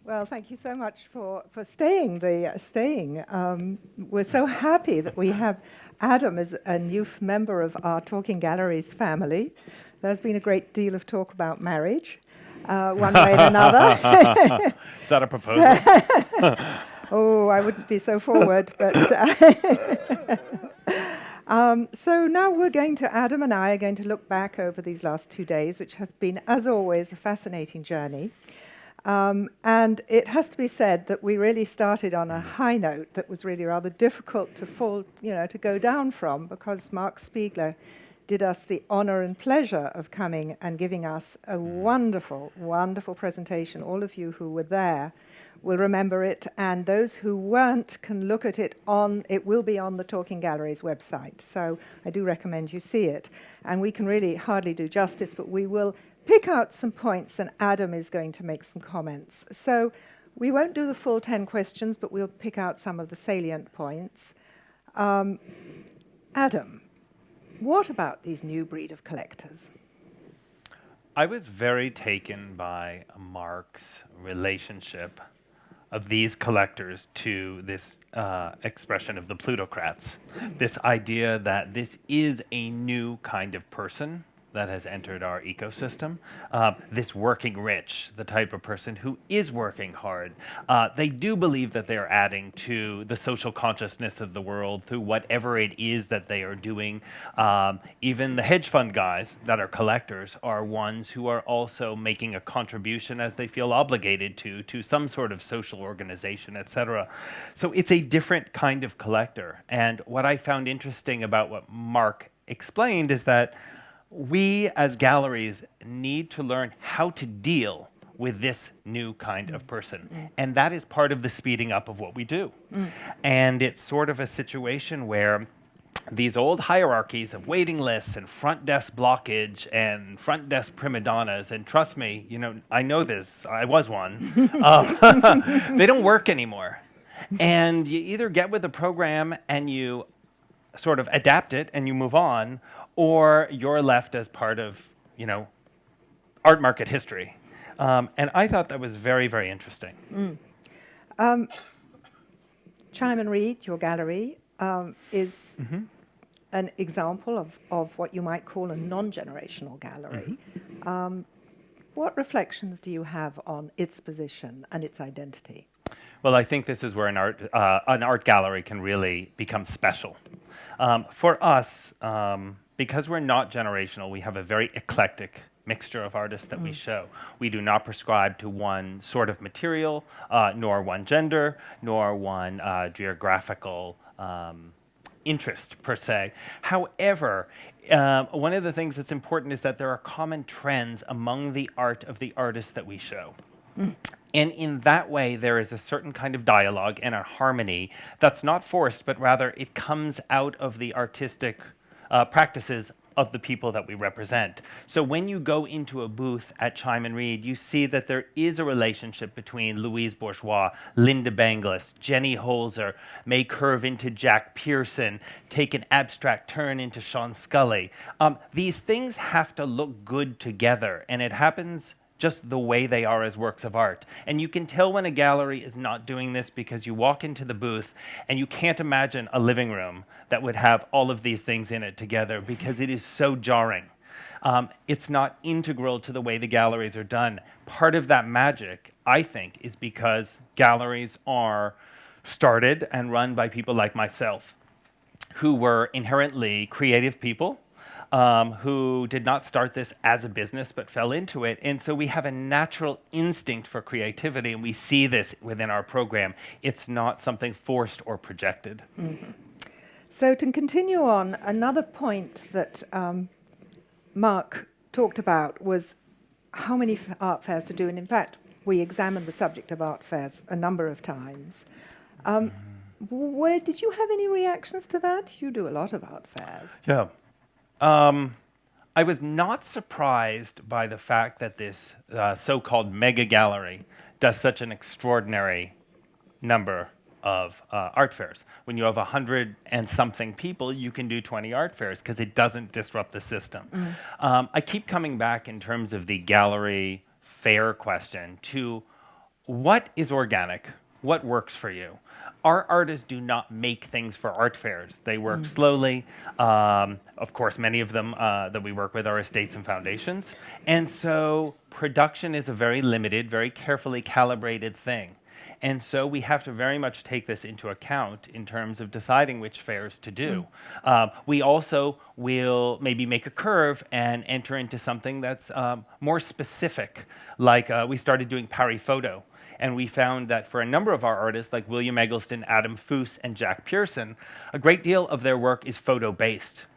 Well, thank you so much for staying. We're so happy that we have Adam as a new member of our Talking Galleries family. There's been a great deal of talk about marriage, one way and another. Is that a proposal? Oh, I wouldn't be so forward, but... so now Adam and I are going to look back over these last 2 days, which have been, as always, a fascinating journey. And it has to be said that we really started on a high note that was really rather difficult to go down from, because Mark Spiegler did us the honor and pleasure of coming and giving us a wonderful, wonderful presentation. All of you who were there will remember it, and those who weren't can look at it it will be on the Talking Galleries website. So I do recommend you see it. And we can really hardly do justice, but we will pick out some points, and Adam is going to make some comments. So we won't do the full 10 questions, but we'll pick out some of the salient points. Adam, what about these new breed of collectors? I was very taken by Mark's relationship of these collectors to this expression of the plutocrats. This idea that this is a new kind of person that has entered our ecosystem. This working rich, the type of person who is working hard. They do believe that they are adding to the social consciousness of the world through whatever it is that they are doing. Even the hedge fund guys that are collectors are ones who are also making a contribution as they feel obligated to some sort of social organization, etc. So it's a different kind of collector. And what I found interesting about what Mark explained is that we as galleries need to learn how to deal with this new kind of person. And that is part of the speeding up of what we do. And it's sort of a situation where these old hierarchies of waiting lists and front desk blockage and front desk prima donnas, and trust me, I know this, I was one, they don't work anymore. And you either get with the program and you sort of adapt it and you move on, or you're left as part of, art market history. And I thought that was very, very interesting. Cheim and Reed, your gallery, is an example of what you might call a non-generational gallery. What reflections do you have on its position and its identity? Well, I think this is where an art gallery can really become special. For us, because we're not generational, we have a very eclectic mixture of artists that we show. We do not prescribe to one sort of material, nor one gender, nor one geographical interest, per se. However, one of the things that's important is that there are common trends among the art of the artists that we show. And in that way, there is a certain kind of dialogue and a harmony that's not forced, but rather it comes out of the artistic practices of the people that we represent. So when you go into a booth at Cheim and Reed, you see that there is a relationship between Louise Bourgeois, Linda Benglis, Jenny Holzer, may curve into Jack Pearson, take an abstract turn into Sean Scully. These things have to look good together, and it happens just the way they are as works of art. And you can tell when a gallery is not doing this because you walk into the booth and you can't imagine a living room that would have all of these things in it together because it is so jarring. It's not integral to the way the galleries are done. Part of that magic, I think, is because galleries are started and run by people like myself, who were inherently creative people, who did not start this as a business but fell into it. And so we have a natural instinct for creativity, and we see this within our program. It's not something forced or projected. So to continue on, another point that Mark talked about was how many art fairs to do. And in fact, we examined the subject of art fairs a number of times. Where did you have any reactions to that? You do a lot of art fairs. Yeah. I was not surprised by the fact that this so-called mega gallery does such an extraordinary number of art fairs. When you have 100 and something people, you can do 20 art fairs because it doesn't disrupt the system. I keep coming back in terms of the gallery fair question to what is organic? What works for you? Our artists do not make things for art fairs. They work slowly. Of course, many of them that we work with are estates and foundations. And so production is a very limited, very carefully calibrated thing. And so we have to very much take this into account in terms of deciding which fairs to do. We also will maybe make a curve and enter into something that's more specific. Like we started doing Paris Photo. And we found that for a number of our artists, like William Eggleston, Adam Foose, and Jack Pearson, a great deal of their work is photo-based.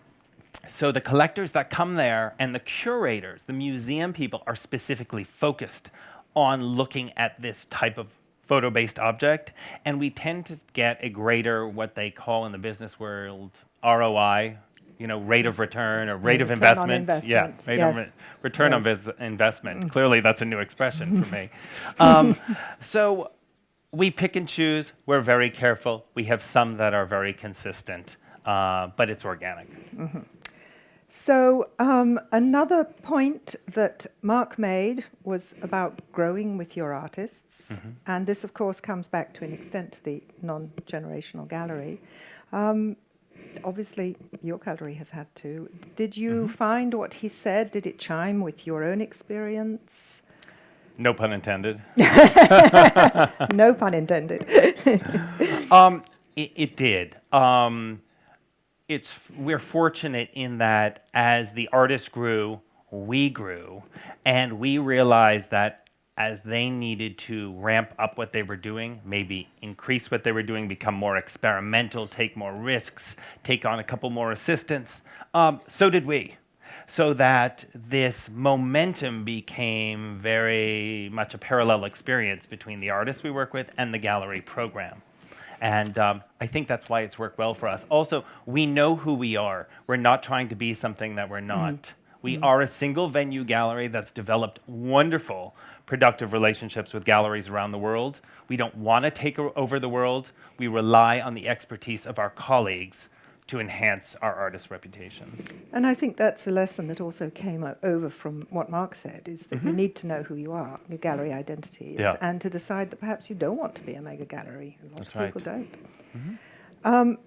So the collectors that come there and the curators, the museum people, are specifically focused on looking at this type of photo-based object. And we tend to get a greater, what they call in the business world, ROI, rate of return or rate of investment. Yeah, return on investment. Clearly, that's a new expression for me. So we pick and choose. We're very careful. We have some that are very consistent, but it's organic. So another point that Mark made was about growing with your artists. And this, of course, comes back to an extent to the non-generational gallery. Obviously, your gallery has had to. Did you find what he said? Did it chime with your own experience? No pun intended. No pun intended. It did. We're fortunate in that as the artists grew, we grew, and we realized that as they needed to ramp up what they were doing, maybe increase what they were doing, become more experimental, take more risks, take on a couple more assistants, so did we. So that this momentum became very much a parallel experience between the artists we work with and the gallery program. And I think that's why it's worked well for us. Also, we know who we are. We're not trying to be something that we're not. We are a single venue gallery that's developed wonderful, productive relationships with galleries around the world. We don't want to take over the world. We rely on the expertise of our colleagues to enhance our artists' reputations. And I think that's a lesson that also came over from what Mark said, is that you need to know who you are, your gallery identity is, and to decide that perhaps you don't want to be a mega gallery. A lot of people don't.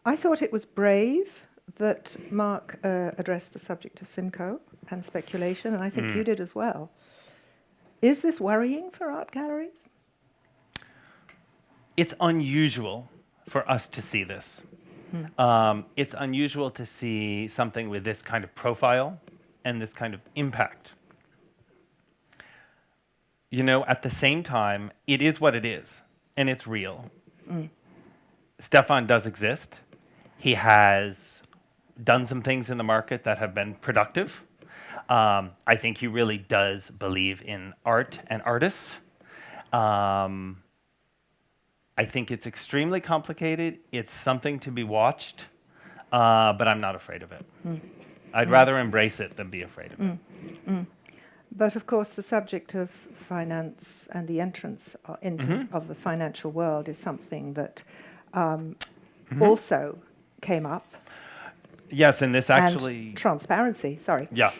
I thought it was brave that Mark addressed the subject of Simcoe and speculation, and I think you did as well. Is this worrying for art galleries? It's unusual for us to see this. It's unusual to see something with this kind of profile and this kind of impact. At the same time, it is what it is, and it's real. Stefan does exist. He has done some things in the market that have been productive. I think he really does believe in art and artists. I think it's extremely complicated. It's something to be watched, but I'm not afraid of it. I'd rather embrace it than be afraid of it. But of course, the subject of finance and the entrance of the financial world is something that also came up. Yes, and this actually... And transparency, sorry. Yeah,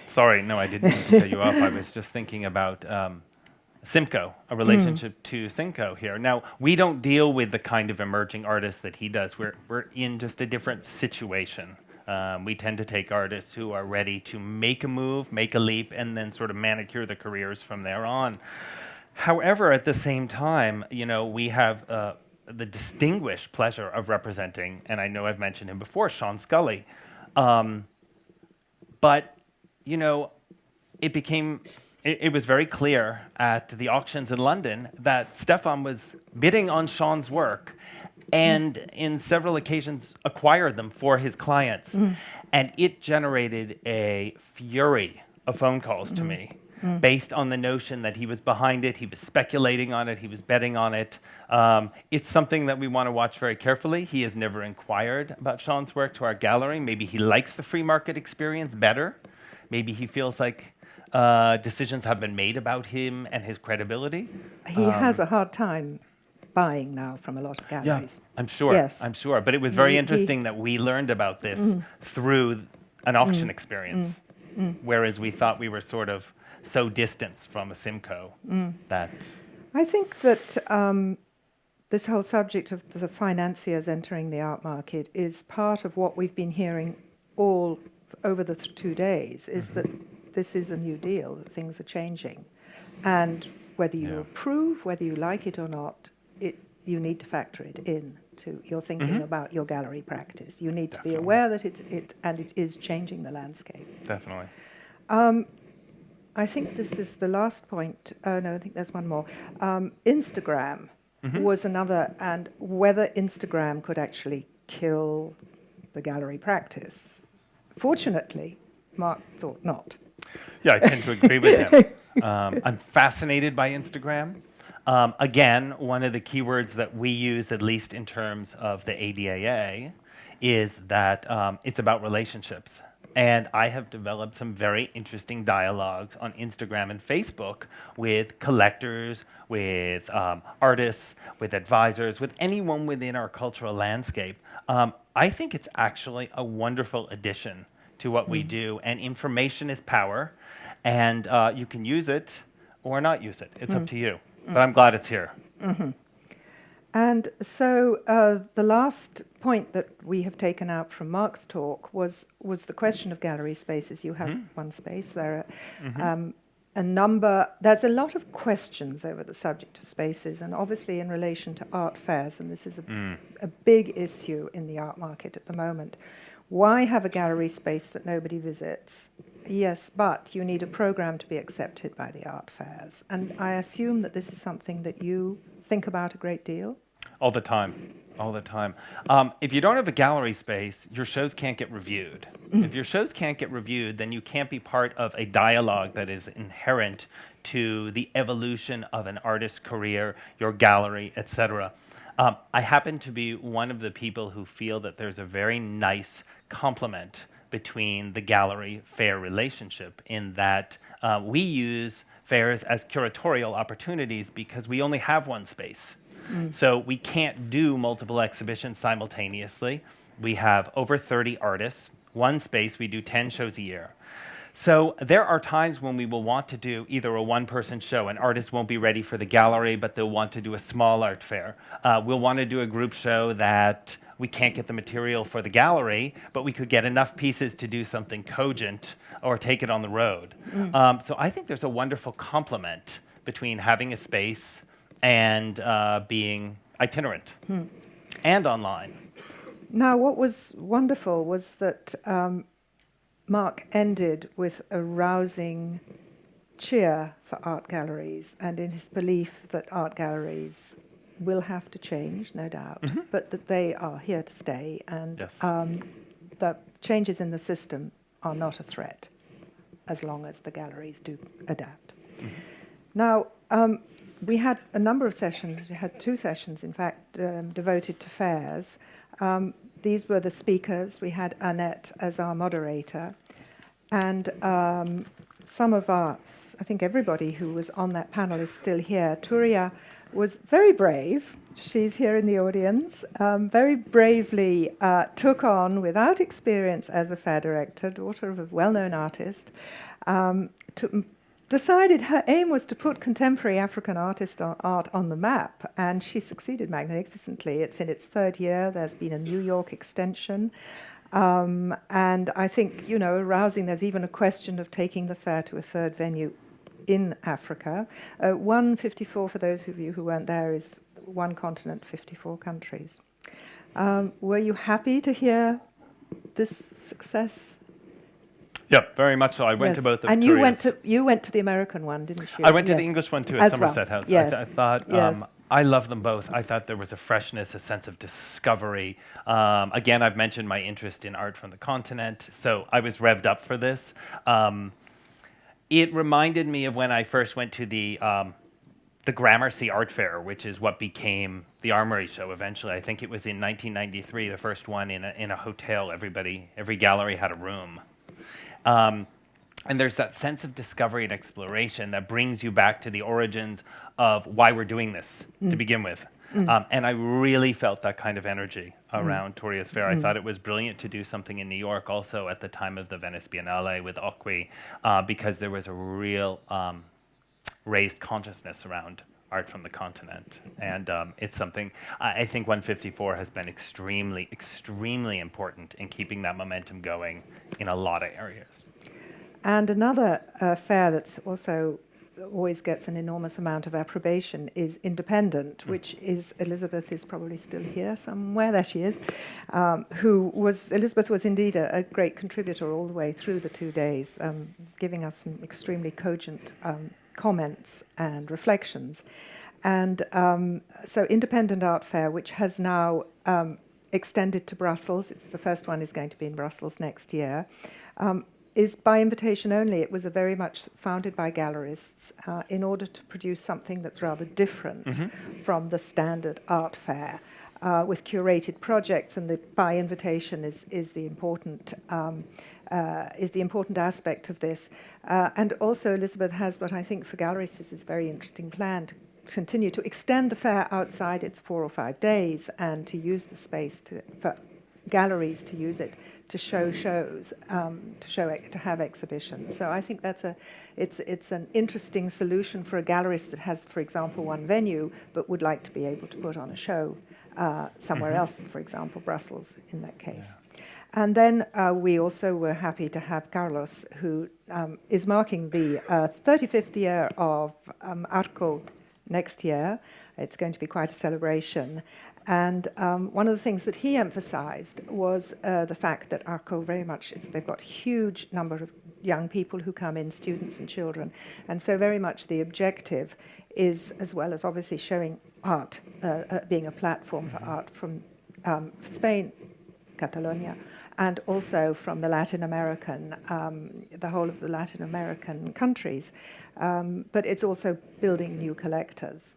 sorry, no, I didn't mean to cut you off. I was just thinking about Simcoe, a relationship to Simcoe here. Now, we don't deal with the kind of emerging artists that he does. We're in just a different situation. We tend to take artists who are ready to make a move, make a leap, and then sort of manicure the careers from there on. However, at the same time, we have the distinguished pleasure of representing, and I know I've mentioned him before, Sean Scully. But, it was very clear at the auctions in London that Stefan was bidding on Sean's work and in several occasions acquired them for his clients. And it generated a fury of phone calls to me based on the notion that he was behind it, he was speculating on it, he was betting on it. It's something that we want to watch very carefully. He has never inquired about Sean's work to our gallery. Maybe he likes the free market experience better. Maybe he feels like decisions have been made about him and his credibility. He has a hard time buying now from a lot of galleries. Yeah, I'm sure. Yes. I'm sure. But it was very interesting that we learned about this through an auction experience, whereas we thought we were sort of so distant from a Simcoe that... I think that this whole subject of the financiers entering the art market is part of what we've been hearing all over the 2 days, is that this is a new deal, that things are changing. And whether you approve, whether you like it or not, you need to factor it in to your thinking about your gallery practice. You need to be aware that it is changing the landscape. Definitely. I think this is the last point. No, I think there's one more. Instagram was another, and whether Instagram could actually kill the gallery practice. Fortunately, Mark thought not. Yeah, I tend to agree with him. I'm fascinated by Instagram. Again, one of the keywords that we use, at least in terms of the ADAA, is that it's about relationships. And I have developed some very interesting dialogues on Instagram and Facebook with collectors, with artists, with advisors, with anyone within our cultural landscape. I think it's actually a wonderful addition to what we do. And information is power. And you can use it or not use it. It's up to you. But I'm glad it's here. And so the last point that we have taken out from Mark's talk was the question of gallery spaces. You have one space. There are there's a lot of questions over the subject of spaces, and obviously in relation to art fairs, and this is a big issue in the art market at the moment. Why have a gallery space that nobody visits? Yes, but you need a program to be accepted by the art fairs. And I assume that this is something that you think about a great deal? All the time. All the time. If you don't have a gallery space, your shows can't get reviewed. If your shows can't get reviewed, then you can't be part of a dialogue that is inherent to the evolution of an artist's career, your gallery, etc. I happen to be one of the people who feel that there's a very nice complement between the gallery fair relationship, in that we use fairs as curatorial opportunities because we only have one space. So we can't do multiple exhibitions simultaneously. We have over 30 artists, one space, we do 10 shows a year. So there are times when we will want to do either a one-person show. An artist won't be ready for the gallery, but they'll want to do a small art fair. We'll want to do a group show that we can't get the material for the gallery, but we could get enough pieces to do something cogent or take it on the road. So I think there's a wonderful complement between having a space and being itinerant and online. Now, what was wonderful was that Mark ended with a rousing cheer for art galleries, and in his belief that art galleries will have to change, no doubt, but that they are here to stay, and the changes in the system are not a threat as long as the galleries do adapt. Now, we had a number of sessions. We had 2 sessions, in fact, devoted to fairs. These were the speakers. We had Annette as our moderator. And some of us, I think everybody who was on that panel is still here. Turia was very brave. She's here in the audience. Very bravely took on, without experience as a fair director, daughter of a well-known artist, decided her aim was to put contemporary African art on the map, and she succeeded magnificently. It's in its 3rd year. There's been a New York extension. And I think, arousing, there's even a question of taking the fair to a 3rd venue in Africa. 154, for those of you who weren't there, is one continent, 54 countries. Were you happy to hear this success? Yeah, very much so. I went to both of and Turia's. you went to the American one, didn't you? I went to the English one too at As Somerset well. House. Yes. I thought I love them both. I thought there was a freshness, a sense of discovery. Again, I've mentioned my interest in art from the continent, so I was revved up for this. It reminded me of when I first went to the Gramercy Art Fair, which is what became the Armory Show eventually. I think it was in 1993, the first one in a hotel. Every gallery had a room. And there's that sense of discovery and exploration that brings you back to the origins of why we're doing this to begin with. And I really felt that kind of energy around Turia's Fair. I thought it was brilliant to do something in New York also at the time of the Venice Biennale with Ocwi, because there was a real raised consciousness around art from the continent. And it's something, I think 154 has been extremely, extremely important in keeping that momentum going in a lot of areas. And another fair that's also always gets an enormous amount of approbation is Independent, which is, Elizabeth is probably still here somewhere, there she is, Elizabeth was indeed a great contributor all the way through the 2 days, giving us some extremely cogent comments and reflections. And so Independent Art Fair, which has now extended to Brussels, the first one is going to be in Brussels next year, is by invitation only. It was very much founded by gallerists in order to produce something that's rather different from the standard art fair, with curated projects, and the by invitation is the important aspect of this. And also Elizabeth has what I think for gallerists is a very interesting plan to continue to extend the fair outside its 4 or 5 days, and to use the space for galleries to use it to show shows, to have exhibitions. So I think it's an interesting solution for a gallerist that has, for example, one venue, but would like to be able to put on a show somewhere else, for example, Brussels in that case. Yeah. And then we also were happy to have Carlos, who is marking the 35th year of Arco next year. It's going to be quite a celebration. And one of the things that he emphasized was the fact that Arco very much, they've got a huge number of young people who come in, students and children. And so very much the objective is, as well as obviously showing art, being a platform for art from Spain, Catalonia, and also from the Latin American, the whole of the Latin American countries. But it's also building new collectors.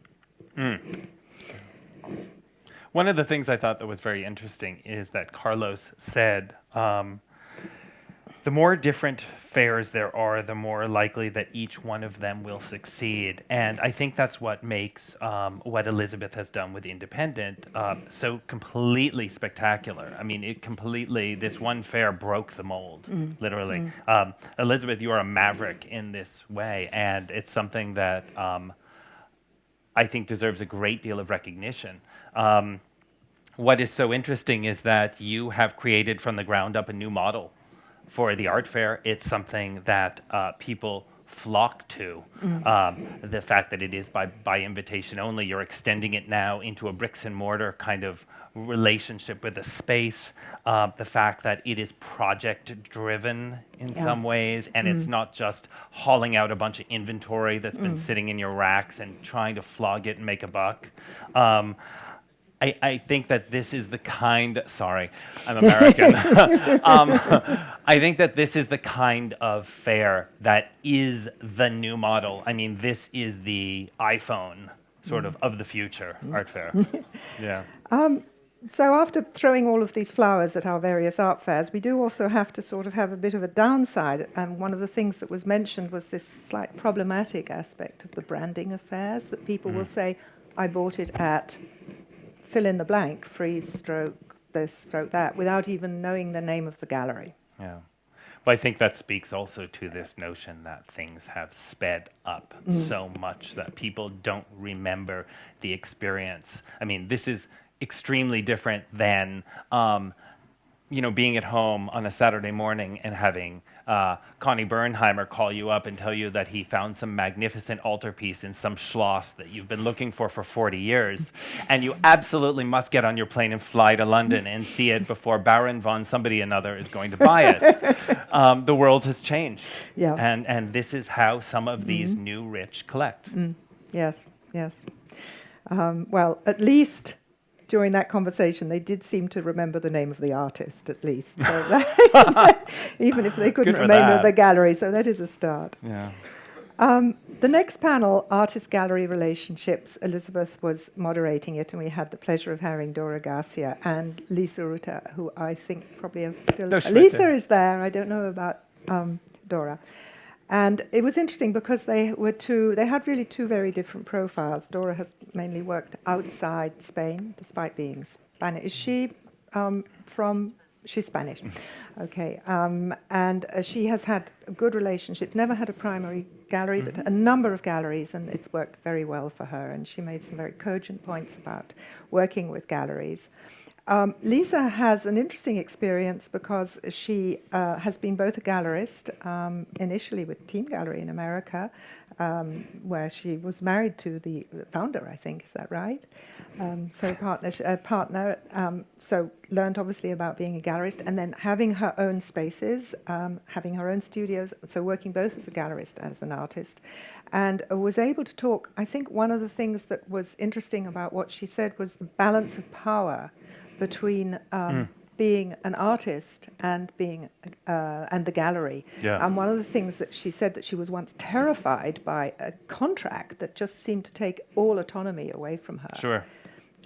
One of the things I thought that was very interesting is that Carlos said, the more different fairs there are, the more likely that each one of them will succeed. And I think that's what makes what Elizabeth has done with Independent so completely spectacular. I mean, this one fair broke the mold, literally. Elizabeth, you are a maverick in this way, and it's something that I think deserves a great deal of recognition. What is so interesting is that you have created from the ground up a new model for the art fair. It's something that people flock to. The fact that it is by invitation only, you're extending it now into a bricks and mortar kind of relationship with the space. The fact that it is project driven in some ways, and it's not just hauling out a bunch of inventory that's been sitting in your racks and trying to flog it and make a buck. I think that this is the kind, sorry, I'm American. I think that this is the kind of fair that is the new model. I mean, this is the iPhone sort of the future art fair. Yeah. So after throwing all of these flowers at our various art fairs, we do also have to sort of have a bit of a downside. And one of the things that was mentioned was this slight problematic aspect of the branding of fairs, that people will say, I bought it at fill in the blank, freeze, stroke, this, stroke that, without even knowing the name of the gallery. Yeah. Well, I think that speaks also to this notion that things have sped up so much that people don't remember the experience. I mean, this is extremely different than, being at home on a Saturday morning and having Connie Bernheimer call you up and tell you that he found some magnificent altarpiece in some schloss that you've been looking for 40 years, and you absolutely must get on your plane and fly to London and see it before Baron von somebody another is going to buy it. The world has changed, and this is how some of these new rich collect. Yes. Well, at least during that conversation, they did seem to remember the name of the artist, at least. So even if they couldn't remember the gallery, so that is a start. Yeah. The next panel, Artist-Gallery Relationships, Elizabeth was moderating it, and we had the pleasure of having Dora Garcia and Lisa Ruta, who I think probably are still... Lisa is there. I don't know about Dora. And it was interesting because they had really two very different profiles. Dora has mainly worked outside Spain, despite being Spanish. Is she she's Spanish. Okay, and she has had good relationships, never had a primary gallery, but a number of galleries, and it's worked very well for her, and she made some very cogent points about working with galleries. Lisa has an interesting experience because she has been both a gallerist, initially with Team Gallery in America, where she was married to the founder, I think, is that right? Partner, so learned obviously about being a gallerist, and then having her own spaces, having her own studios, so working both as a gallerist and as an artist, and was able to talk. I think one of the things that was interesting about what she said was the balance of power between being an artist and being and the gallery. Yeah. And one of the things that she said that she was once terrified by a contract that just seemed to take all autonomy away from her. Sure.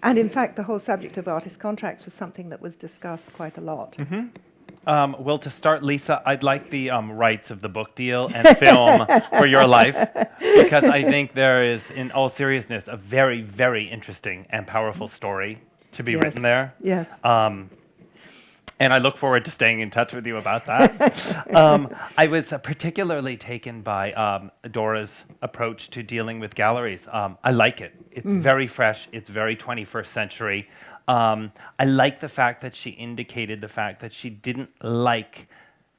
And in fact, the whole subject of artist contracts was something that was discussed quite a lot. Well, to start, Lisa, I'd like the rights of the book deal and film for your life, because I think there is, in all seriousness, a very, very interesting and powerful story to be written there. Yes. And I look forward to staying in touch with you about that. I was particularly taken by Dora's approach to dealing with galleries. I like it. It's very fresh. It's very 21st century. I like the fact that she indicated the fact that she didn't like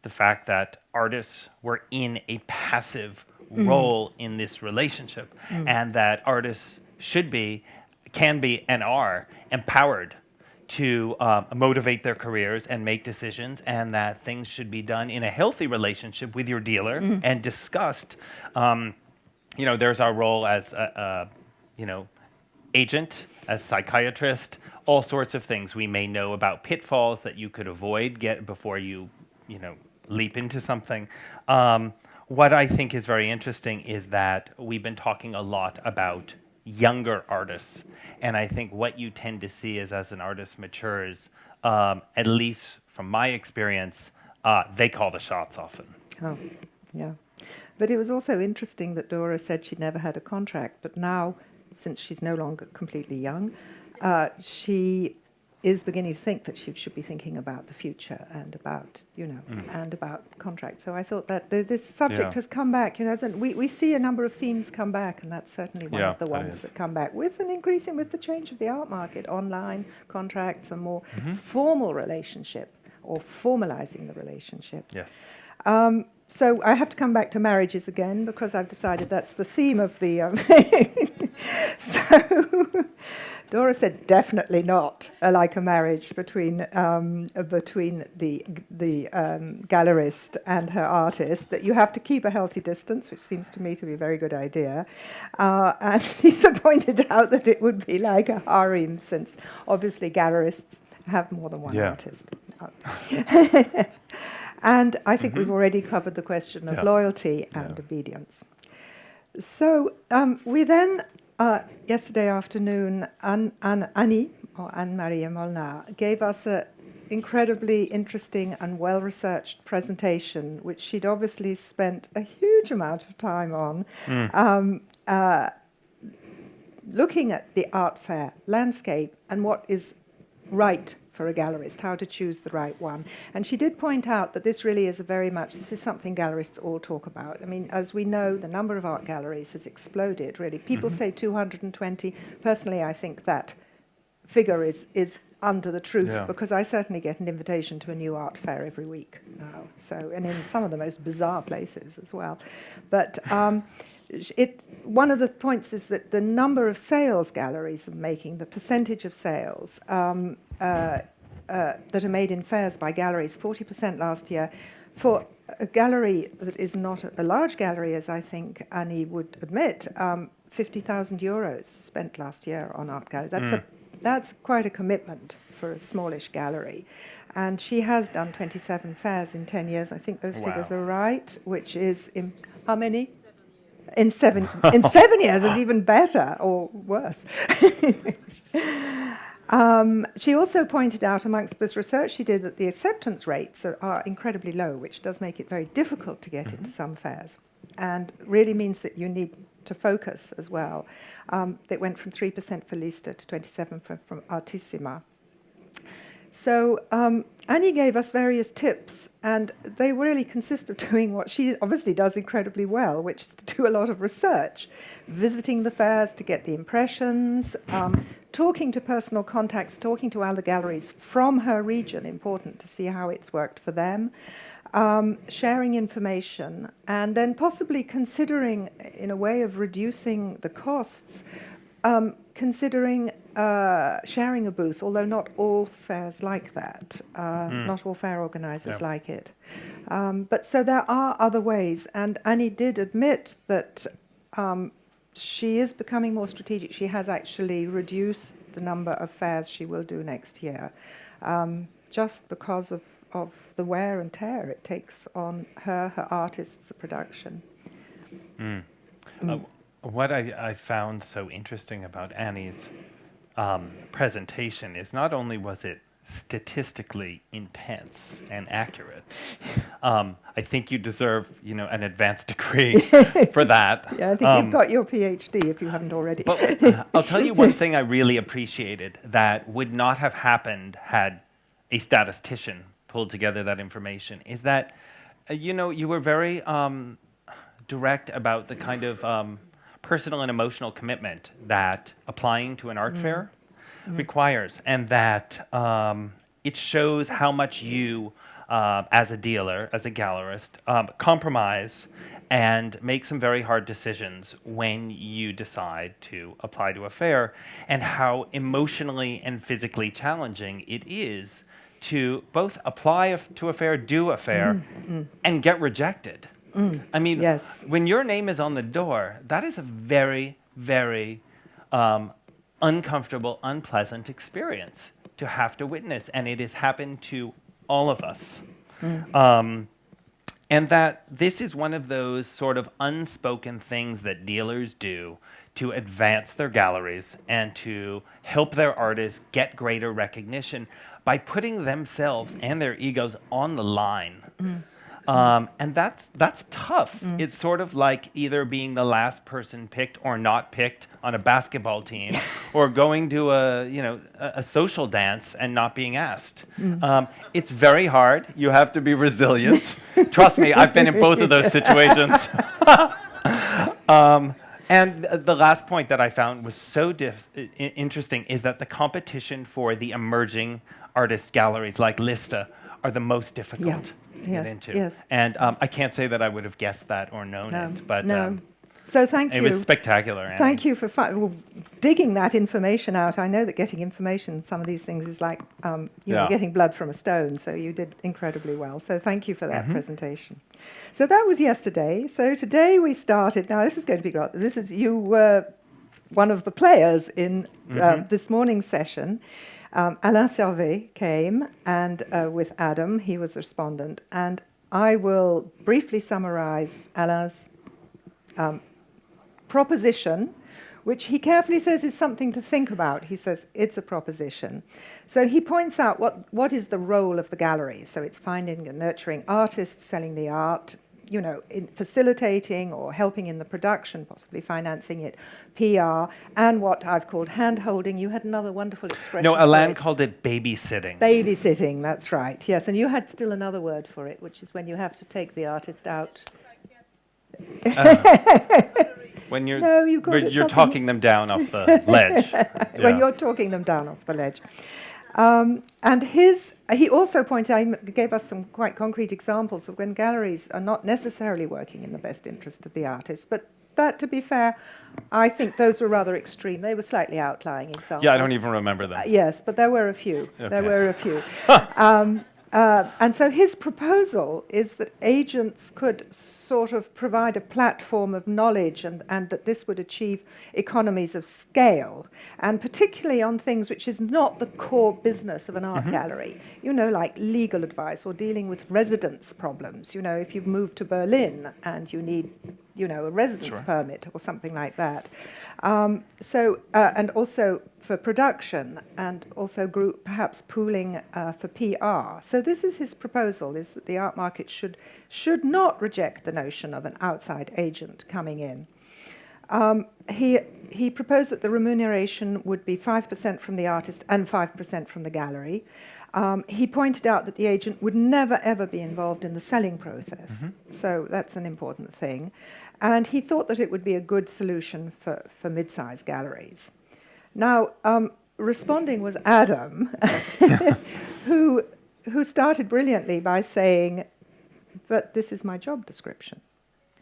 the fact that artists were in a passive role in this relationship, and that artists should be, can be, and are empowered to motivate their careers and make decisions, and that things should be done in a healthy relationship with your dealer and discussed. There's our role as agent, as psychiatrist, all sorts of things we may know about pitfalls that you could avoid before you leap into something. What I think is very interesting is that we've been talking a lot about younger artists, and I think what you tend to see is, as an artist matures, at least from my experience, they call the shots often. Oh, yeah. But it was also interesting that Dora said she'd never had a contract, but now, since she's no longer completely young, she is beginning to think that she should be thinking about the future and about, and about contracts. So I thought that this subject has come back. We see a number of themes come back, and that's certainly one of the ones that come back with an increasing, with the change of the art market, online contracts, a more formal relationship, or formalizing the relationship. Yes. So I have to come back to marriages again, because I've decided that's the theme of the... So Dora said definitely not like a marriage between the gallerist and her artist, that you have to keep a healthy distance, which seems to me to be a very good idea. And Lisa pointed out that it would be like a harem, since obviously gallerists have more than one artist. And I think we've already covered the question of loyalty and obedience. So we then, yesterday afternoon, Annie, or Anne-Marie Molnar, gave us an incredibly interesting and well-researched presentation, which she'd obviously spent a huge amount of time on, looking at the art fair landscape and what is right for a gallerist, how to choose the right one. And she did point out that this really is this is something gallerists all talk about. I mean, as we know, the number of art galleries has exploded, really. People say 220. Personally, I think that figure is under the truth, because I certainly get an invitation to a new art fair every week now. So, and in some of the most bizarre places as well. But one of the points is that the number of sales galleries are making, the percentage of sales that are made in fairs by galleries, 40% last year. For a gallery that is not a large gallery, as I think Annie would admit, 50,000 euros spent last year on art galleries. That's quite a commitment for a smallish gallery. And she has done 27 fairs in 10 years. I think those figures are right, which is in how many? In 7 years is even better, or worse. She also pointed out, amongst this research she did, that the acceptance rates are incredibly low, which does make it very difficult to get into some fairs, and really means that you need to focus as well. It went from 3% for Lista to 27% from Artissima. So Annie gave us various tips, and they really consist of doing what she obviously does incredibly well, which is to do a lot of research, visiting the fairs to get the impressions, talking to personal contacts, talking to other galleries from her region, important to see how it's worked for them, sharing information, and then possibly considering, in a way of reducing the costs, considering sharing a booth, although not all fairs like that. Not all fair organisers like it. But so there are other ways, and Annie did admit that she is becoming more strategic. She has actually reduced the number of fairs she will do next year, just because of the wear and tear it takes on her artists, the production. What I found so interesting about Annie's presentation is not only was it statistically intense and accurate, I think you deserve, an advanced degree for that. Yeah, I think you've got your PhD if you haven't already. But I'll tell you one thing I really appreciated that would not have happened had a statistician pulled together that information, is that, you were very direct about the kind of personal and emotional commitment that applying to an art fair requires, and that it shows how much you, as a dealer, as a gallerist, compromise and make some very hard decisions when you decide to apply to a fair, and how emotionally and physically challenging it is to both apply to a fair, do a fair, and get rejected. I mean, yes. When your name is on the door, that is a very, very uncomfortable, unpleasant experience to have to witness, and it has happened to all of us. And that this is one of those sort of unspoken things that dealers do to advance their galleries and to help their artists get greater recognition by putting themselves and their egos on the line. And that's tough. It's sort of like either being the last person picked or not picked on a basketball team, or going to a social dance and not being asked. It's very hard. You have to be resilient. Trust me, I've been in both of those situations. And the last point that I found was so interesting is that the competition for the emerging artist galleries like Lista are the most difficult to get into. Yes. And I can't say that I would have guessed that or known it, but so thank you. It was spectacular. Annie. Thank you for digging that information out. I know that getting information, some of these things, is like getting blood from a stone. So you did incredibly well. So thank you for that presentation. So that was yesterday. So today we started. Now this is going to be great. You were one of the players in this morning's session. Alain Servet came, and with Adam, he was the respondent. And I will briefly summarize Alain's proposition, which he carefully says is something to think about. He says it's a proposition. So he points out what is the role of the gallery. So it's finding and nurturing artists, selling the art, in facilitating or helping in the production, possibly financing it, PR, and what I've called hand-holding. You had another wonderful expression. No, Alain called it babysitting. Babysitting, that's right, yes. And you had still another word for it, which is when you have to take the artist out. When you're, no, you're talking them down off the ledge. When you're talking them down off the ledge. And he also pointed out, he gave us some quite concrete examples of when galleries are not necessarily working in the best interest of the artist. But that, to be fair, I think those were rather extreme. They were slightly outlying examples. Yeah, I don't even remember them. Yes, but there were a few. Okay. There were a few. And so his proposal is that agents could sort of provide a platform of knowledge, and that this would achieve economies of scale, and particularly on things which is not the core business of an art gallery, like legal advice or dealing with residence problems. If you've moved to Berlin and you need, a residence permit or something like that. And also for production, and also group perhaps pooling for PR. So this is his proposal, is that the art market should not reject the notion of an outside agent coming in. He proposed that the remuneration would be 5% from the artist and 5% from the gallery. He pointed out that the agent would never, ever be involved in the selling process. So that's an important thing. And he thought that it would be a good solution for mid-sized galleries. Now, responding was Adam, who started brilliantly by saying, but this is my job description.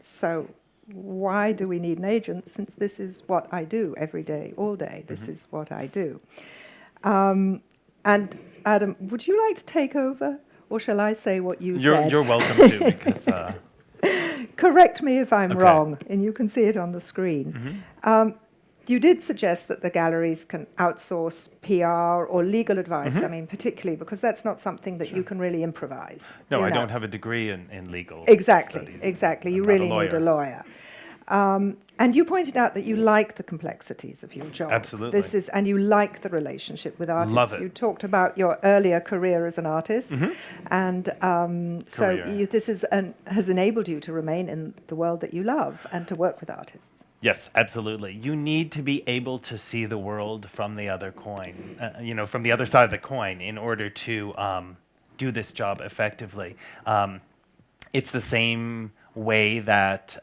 So why do we need an agent, since this is what I do every day, all day? This is what I do. And Adam, would you like to take over, or shall I say what you said? You're welcome to, because... Correct me if I'm Okay. wrong, and you can see it on the screen. You did suggest that the galleries can outsource PR or legal advice, I mean, particularly because that's not something that you can really improvise. No, you I know. don't have a degree in legal Exactly, studies. exactly. I'm You not a really need a lawyer. And you pointed out that you like the complexities of your job. Absolutely. And you like the relationship with artists. Love it. You talked about your earlier career as an artist, and so Career. this has enabled you to remain in the world that you love and to work with artists. Yes, absolutely. You need to be able to see the world from the other coin, from the other side of the coin, in order to do this job effectively. It's the same way that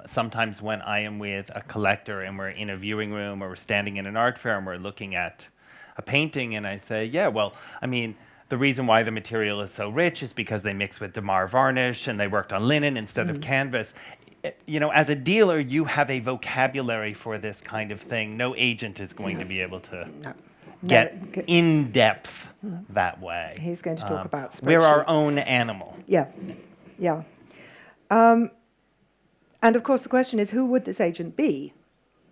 sometimes when I am with a collector and we're in a viewing room or we're standing in an art fair and we're looking at a painting, and I say, yeah, well, I mean, the reason why the material is so rich is because they mix with Damar varnish and they worked on linen instead of canvas. As a dealer, you have a vocabulary for this kind of thing. No agent is going to be able to get in depth that way. He's going to talk about spreadsheets. We're our own animal. Yeah, yeah. And of course, the question is, who would this agent be?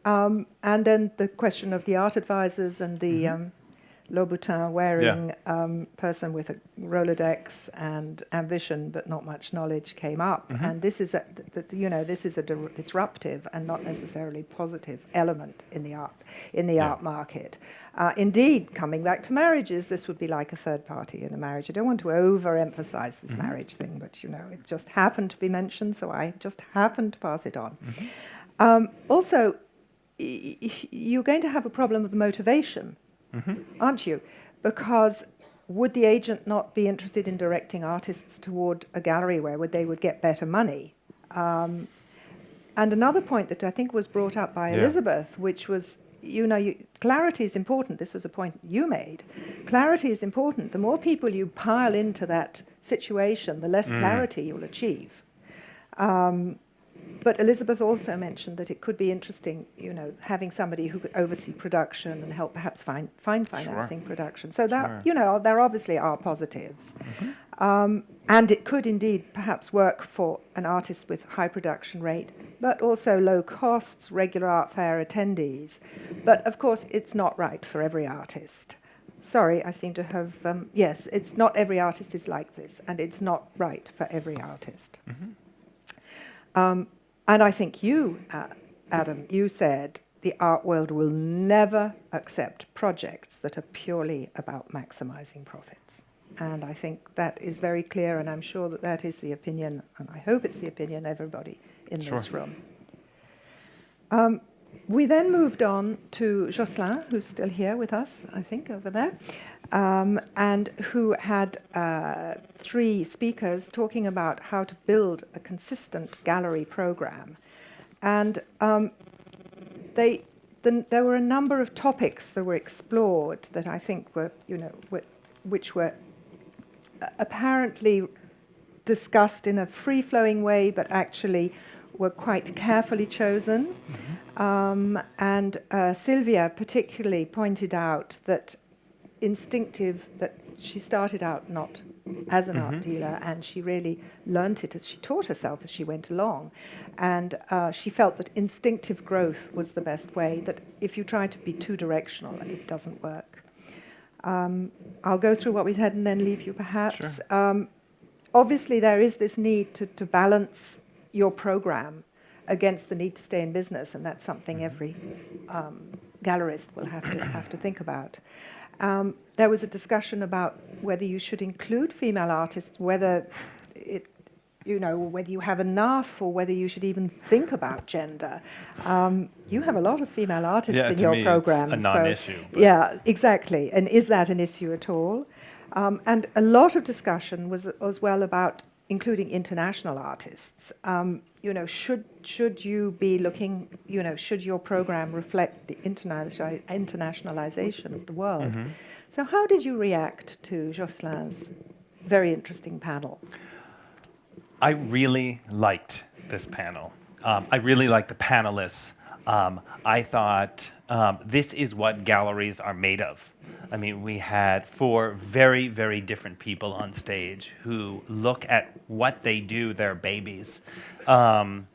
And then the question of the art advisors and the Louboutin-wearing person with a Rolodex and ambition but not much knowledge came up. And this is this is a disruptive and not necessarily positive element in the art market. Indeed, coming back to marriages, this would be like a third party in a marriage. I don't want to overemphasize this marriage thing, but it just happened to be mentioned, so I just happened to pass it on. Also, you're going to have a problem with the motivation, aren't you? Because would the agent not be interested in directing artists toward a gallery where they would get better money? And another point that I think was brought up by Elizabeth, which was, clarity is important. This was a point you made. Clarity is important. The more people you pile into that situation, the less clarity you'll achieve. But Elizabeth also mentioned that it could be interesting, having somebody who could oversee production and help perhaps find financing production. So that, there obviously are positives. And it could indeed perhaps work for an artist with high production rate, but also low costs, regular art fair attendees. But of course, it's not right for every artist. Sorry, I seem to have, yes, it's not every artist is like this, and it's not right for every artist. And I think you, Adam, you said the art world will never accept projects that are purely about maximizing profits. And I think that is very clear, and I'm sure that that is the opinion, and I hope it's the opinion of everybody in this room. We then moved on to Jocelyn, who's still here with us, I think, over there, and who had 3 speakers talking about how to build a consistent gallery program. And there were a number of topics that were explored that I think were, which were apparently discussed in a free-flowing way, but actually were quite carefully chosen. And Sylvia particularly pointed out that that she started out not as an art dealer, and she really learnt it as she taught herself as she went along. And she felt that instinctive growth was the best way, that if you try to be too directional, it doesn't work. I'll go through what we had and then leave you perhaps. Sure. Obviously, there is this need to balance your program against the need to stay in business, and that's something every gallerist will have to think about. There was a discussion about whether you should include female artists, whether whether you have enough or whether you should even think about gender. You have a lot of female artists in your program. It's a non-issue. Yeah, exactly. And is that an issue at all? And a lot of discussion was as well about including international artists. Should you be looking, should your program reflect the internationalization of the world? Mm-hmm. So how did you react to Jocelyn's very interesting panel? I really liked this panel. I really liked the panelists. I thought this is what galleries are made of. I mean, we had 4 very, very different people on stage who look at what they do, their babies, from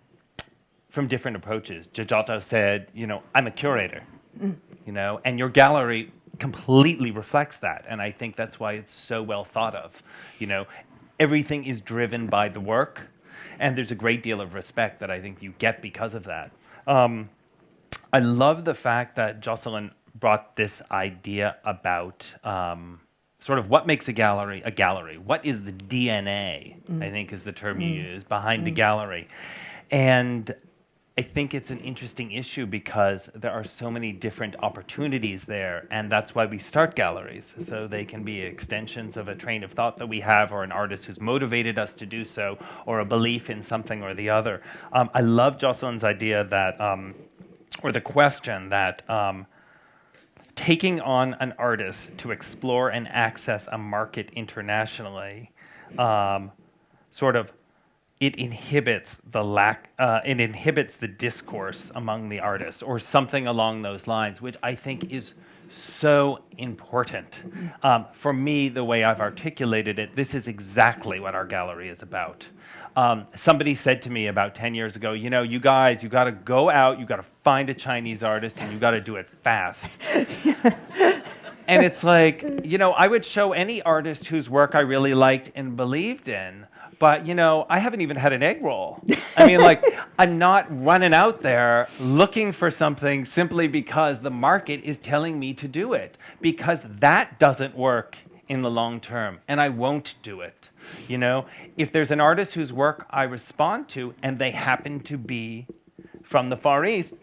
different approaches. Giotto said, I'm a curator, and your gallery completely reflects that. And I think that's why it's so well thought of. Everything is driven by the work, and there's a great deal of respect that I think you get because of that. I love the fact that Jocelyn brought this idea about sort of what makes a gallery a gallery. What is the DNA, I think is the term you use, behind the gallery. And I think it's an interesting issue because there are so many different opportunities there, and that's why we start galleries, so they can be extensions of a train of thought that we have, or an artist who's motivated us to do so, or a belief in something or the other. I love Jocelyn's idea that, or the question that taking on an artist to explore and access a market internationally, it inhibits the discourse among the artists, or something along those lines, which I think is so important. For me, the way I've articulated it, this is exactly what our gallery is about. Somebody said to me about 10 years ago, you guys, you got to go out, you got to find a Chinese artist, and you got to do it fast. And it's like, I would show any artist whose work I really liked and believed in, but, I haven't even had an egg roll. I mean, I'm not running out there looking for something simply because the market is telling me to do it, because that doesn't work in the long term, and I won't do it. If there's an artist whose work I respond to and they happen to be from the Far East,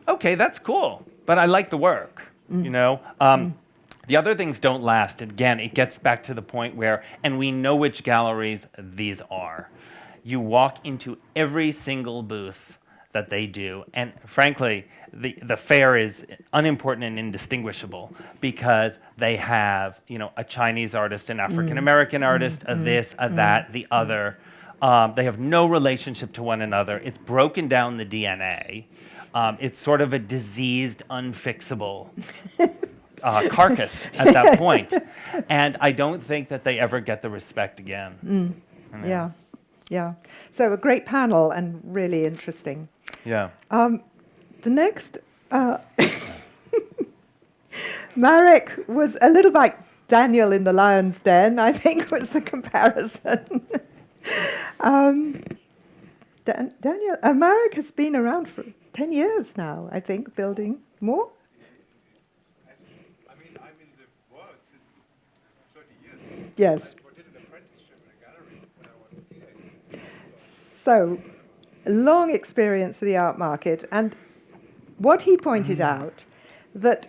okay, that's cool, but I like the work, The other things don't last. Again, it gets back to the point where, and we know which galleries these are. You walk into every single booth that they do, and frankly, the fair is unimportant and indistinguishable because they have, a Chinese artist, an African American artist, a this, a that, the other. They have no relationship to one another. It's broken down the DNA. It's sort of a diseased, unfixable carcass at that point. And I don't think that they ever get the respect again. Yeah. So a great panel and really interesting. Yeah. The next, Marek was a little like Daniel in the lion's den, I think was the comparison. Daniel, Marek has been around for 10 years now, I think, building more. I'm in the world since 30 years. Yes. I did an apprenticeship in a gallery when I was a teenager. So, long experience of the art market, and what he pointed out, that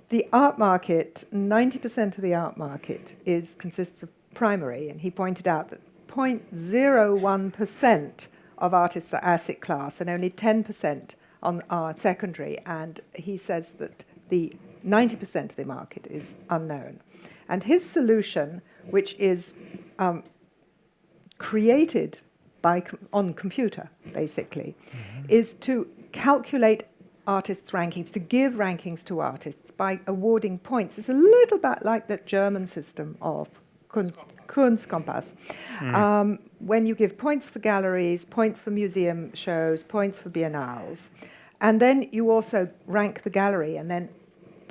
the art market, 90% of the art market consists of primary, and he pointed out that 0.01% of artists are asset class and only 10% are secondary, and he says that the 90% of the market is unknown. And his solution, which is created on computer, basically, is to calculate artists' rankings, to give rankings to artists by awarding points. It's a little bit like the German system of Kunstkompass. When you give points for galleries, points for museum shows, points for biennales, and then you also rank the gallery and then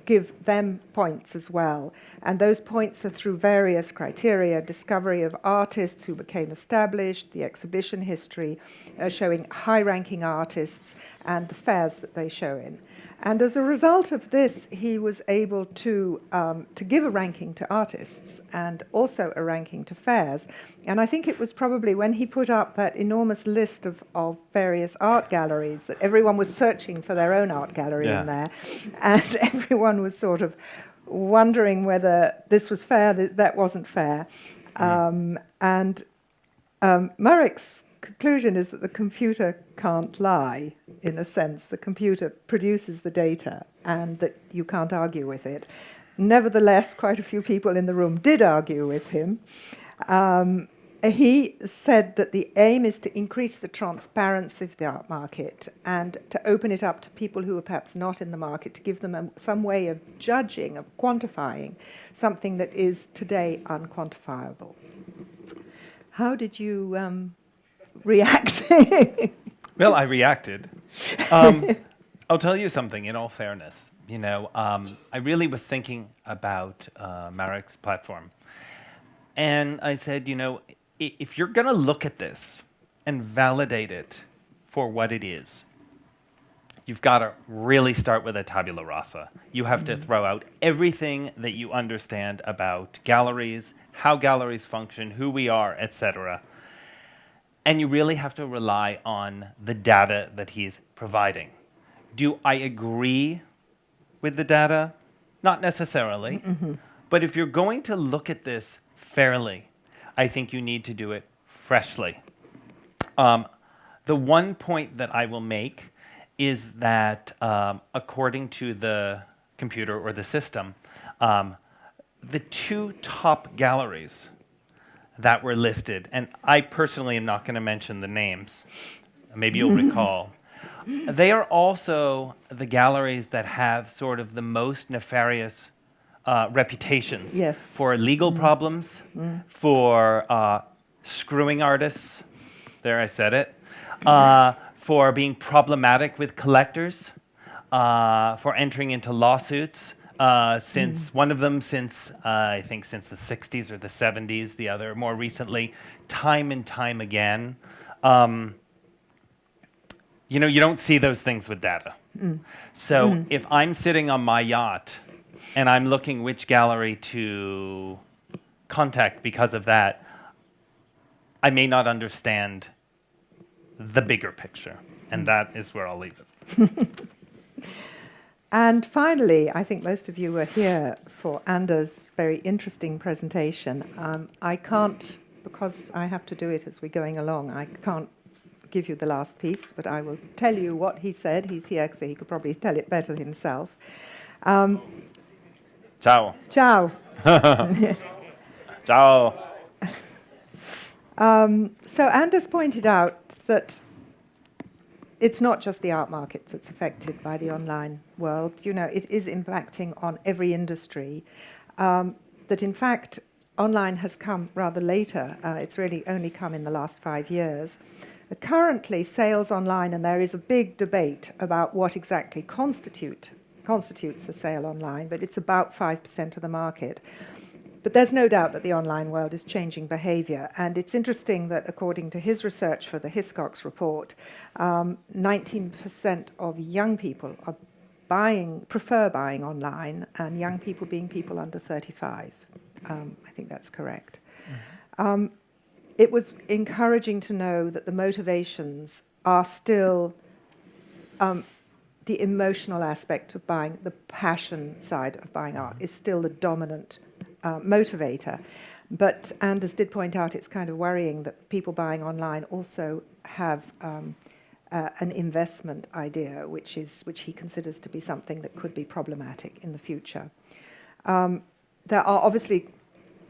give them points as well. And those points are through various criteria: discovery of artists who became established, the exhibition history, showing high-ranking artists, and the fairs that they show in. And as a result of this, he was able to give a ranking to artists and also a ranking to fairs. And I think it was probably when he put up that enormous list of various art galleries that everyone was searching for their own art gallery in there. And everyone was sort of wondering whether this was fair, that wasn't fair. Marek's conclusion is that the computer can't lie, in a sense. The computer produces the data and that you can't argue with it. Nevertheless, quite a few people in the room did argue with him. He said that the aim is to increase the transparency of the art market and to open it up to people who are perhaps not in the market, to give them some way of judging, of quantifying something that is today unquantifiable. How did you react? Well, I reacted. I'll tell you something, in all fairness. I really was thinking about Marek's platform. And I said, if you're going to look at this and validate it for what it is, you've got to really start with a tabula rasa. You have to throw out everything that you understand about galleries, how galleries function, who we are, etc. And you really have to rely on the data that he's providing. Do I agree with the data? Not necessarily. But if you're going to look at this fairly, I think you need to do it freshly. The one point that I will make is that according to the computer or the system, the two top galleries that were listed, and I personally am not going to mention the names, maybe you'll recall, they are also the galleries that have sort of the most nefarious reputations for legal problems, for screwing artists, there I said it, for being problematic with collectors, for entering into lawsuits, since one of them I think since the 60s or the 70s, the other more recently, time and time again. You don't see those things with data. So if I'm sitting on my yacht and I'm looking which gallery to contact because of that, I may not understand the bigger picture. And that is where I'll leave it. And finally, I think most of you were here for Anders' very interesting presentation. I can't, because I have to do it as we're going along, I can't give you the last piece, but I will tell you what he said. He's here, so he could probably tell it better himself. Ciao. Ciao. Ciao. So Anders pointed out that it's not just the art market that's affected by the online world. It is impacting on every industry. That in fact, online has come rather later. It's really only come in the last 5 years. Currently, sales online, and there is a big debate about what exactly constitutes a sale online, but it's about 5% of the market. But there's no doubt that the online world is changing behavior. And it's interesting that according to his research for the Hiscox report, 19% of young people prefer buying online, and young people being people under 35. I think that's correct. It was encouraging to know that the motivations are still the emotional aspect of buying, the passion side of buying art is still the dominant motivator. But Anders did point out it's kind of worrying that people buying online also have an investment idea, which he considers to be something that could be problematic in the future. There are obviously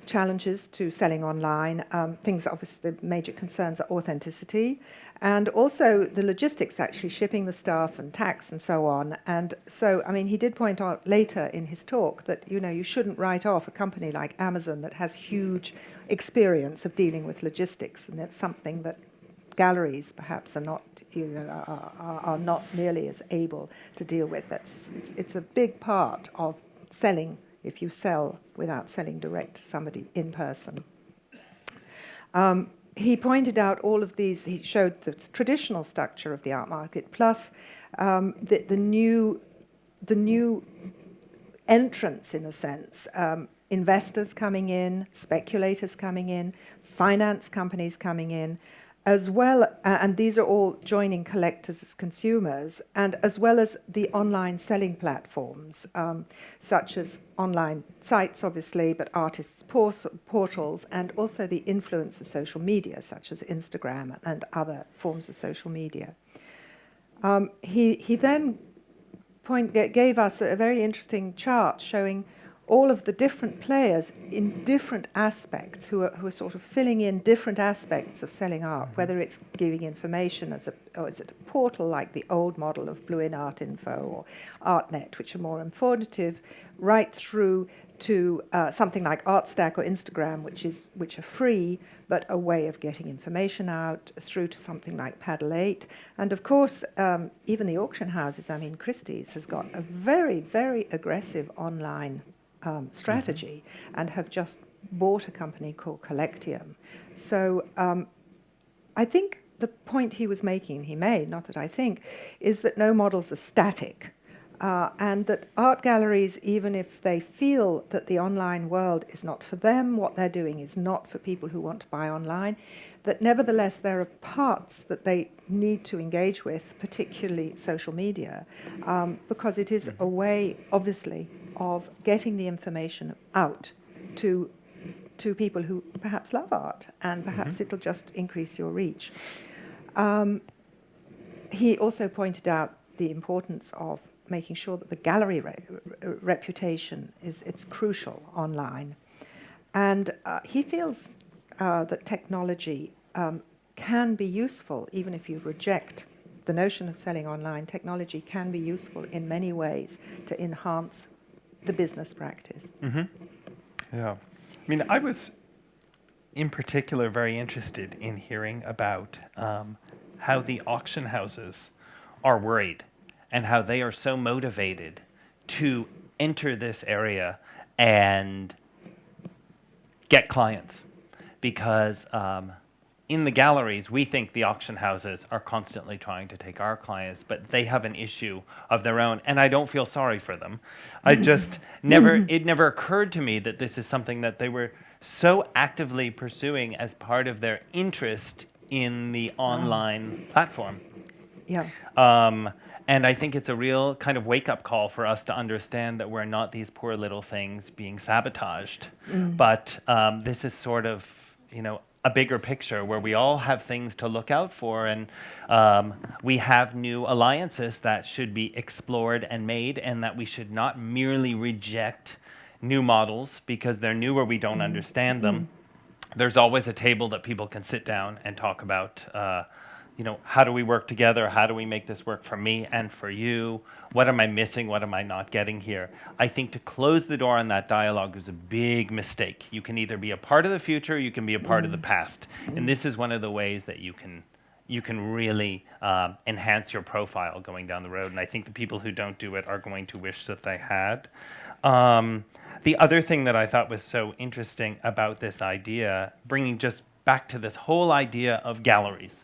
challenges to selling online. Obviously, the major concerns are authenticity, and also the logistics, actually shipping the stuff and tax and so on. And so, he did point out later in his talk that, you shouldn't write off a company like Amazon that has huge experience of dealing with logistics, and that's something that galleries perhaps are not, are not nearly as able to deal with. It's a big part of selling, if you sell without selling direct to somebody in person. He pointed out all of these. He showed the traditional structure of the art market, plus the new the new entrants, in a sense, investors coming in, speculators coming in, finance companies coming in, as well, and these are all joining collectors as consumers, and as well as the online selling platforms, such as online sites, obviously, but artists' portals, and also the influence of social media, such as Instagram and other forms of social media. He then gave us a very interesting chart showing all of the different players in different aspects who are sort of filling in different aspects of selling art, whether it's giving information or is it a portal like the old model of Blue In Art Info or ArtNet, which are more informative, right through to something like ArtStack or Instagram, which are free, but a way of getting information out, through to something like Paddle 8. And of course, even the auction houses, I mean, Christie's has got a very, very aggressive online strategy and have just bought a company called Collectium. So I think the point he made, not that I think, is that no models are static. And that art galleries, even if they feel that the online world is not for them, what they're doing is not for people who want to buy online, that nevertheless there are parts that they need to engage with, particularly social media, because it is a way, obviously, of getting the information out to people who perhaps love art, and perhaps it'll just increase your reach. He also pointed out the importance of making sure that the gallery reputation it's crucial online. And he feels that technology can be useful, even if you reject the notion of selling online. Technology can be useful in many ways to enhance the business practice. Yeah. I mean, I was in particular very interested in hearing about how the auction houses are worried and how they are so motivated to enter this area and get clients. Because in the galleries, we think the auction houses are constantly trying to take our clients, but they have an issue of their own, and I don't feel sorry for them. I just it never occurred to me that this is something that they were so actively pursuing as part of their interest in the online platform. Yeah. And I think it's a real kind of wake-up call for us to understand that we're not these poor little things being sabotaged, but this is sort of, a bigger picture where we all have things to look out for, and we have new alliances that should be explored and made, and that we should not merely reject new models because they're new or we don't understand them. There's always a table that people can sit down and talk about, how do we work together? How do we make this work for me and for you? What am I missing? What am I not getting here? I think to close the door on that dialogue is a big mistake. You can either be a part of the future, or you can be a part of the past. And this is one of the ways that you can really enhance your profile going down the road. And I think the people who don't do it are going to wish that they had. The other thing that I thought was so interesting about this idea, bringing just back to this whole idea of galleries,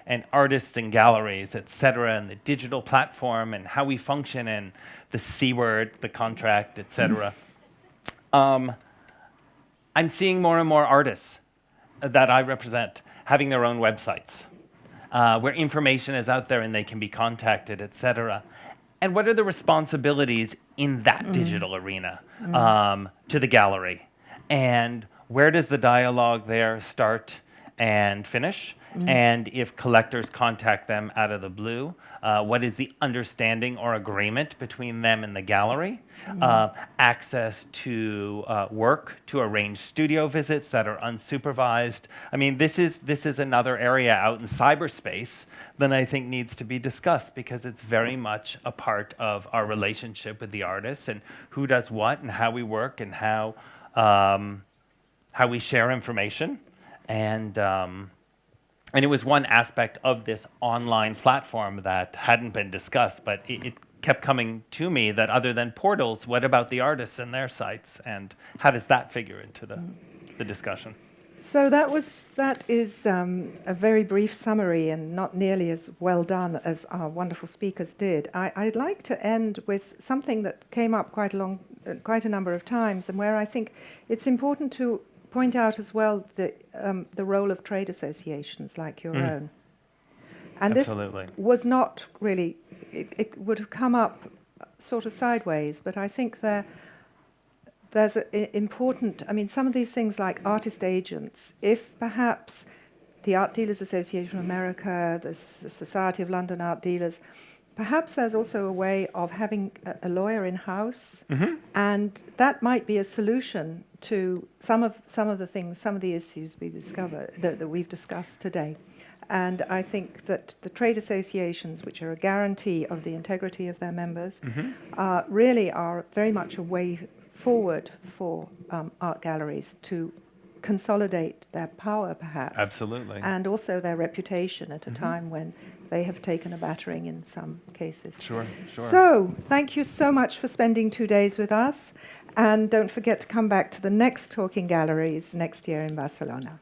and artists and galleries, et cetera, and the digital platform and how we function, and the C word, the contract, et cetera. I'm seeing more and more artists that I represent having their own websites where information is out there and they can be contacted, et cetera. And what are the responsibilities in that digital arena to the gallery? And where does the dialogue there start and finish? And if collectors contact them out of the blue, what is the understanding or agreement between them and the gallery? Access to work, to arrange studio visits that are unsupervised. I mean, this is another area out in cyberspace that I think needs to be discussed, because it's very much a part of our relationship with the artists, and who does what, and how we work, and how we share information. And it was one aspect of this online platform that hadn't been discussed, but it kept coming to me that other than portals, what about the artists and their sites, and how does that figure into the discussion? So that is a very brief summary and not nearly as well done as our wonderful speakers did. I'd like to end with something that came up quite a number of times, and where I think it's important to point out as well the role of trade associations like your own. And Absolutely. this was not really, it would have come up sort of sideways, but I think there's important, I mean, some of these things like artist agents, if perhaps the Art Dealers Association of America, the Society of London Art Dealers, perhaps there's also a way of having a lawyer in-house, and that might be a solution to some of the things, some of the issues we discovered, that we've discussed today. And I think that the trade associations, which are a guarantee of the integrity of their members, really are very much a way forward for art galleries to consolidate their power, perhaps. Absolutely. And also their reputation at a time when they have taken a battering in some cases. Sure. So, thank you so much for spending 2 days with us. And don't forget to come back to the next Talking Galleries next year in Barcelona.